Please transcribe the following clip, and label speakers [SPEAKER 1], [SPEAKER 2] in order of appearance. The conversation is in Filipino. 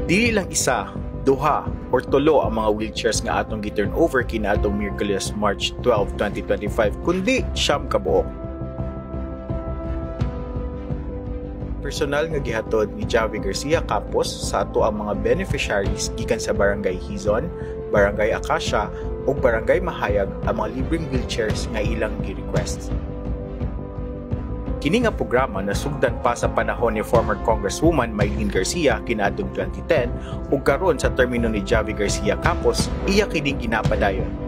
[SPEAKER 1] Dili lang isa, duha, or tulo ang mga wheelchairs nga atong gi-turn over kinaadtong Miyerkules March 12, 2025, kundi siyam ka buok. Personal nga gihatod ni Javi Garcia Campos sa ato ang mga beneficiaries gikan sa Barangay Hizon, Barangay Acacia ug Barangay Mahayag ang mga libreng wheelchairs nga ilang gi-request. Kini nga programa nasugdan pa sa panahon ni former Congresswoman Mylene Garcia kinaadtong 2010 ug karon sa termino ni Javi Garcia Campos iya kining ginapadayon.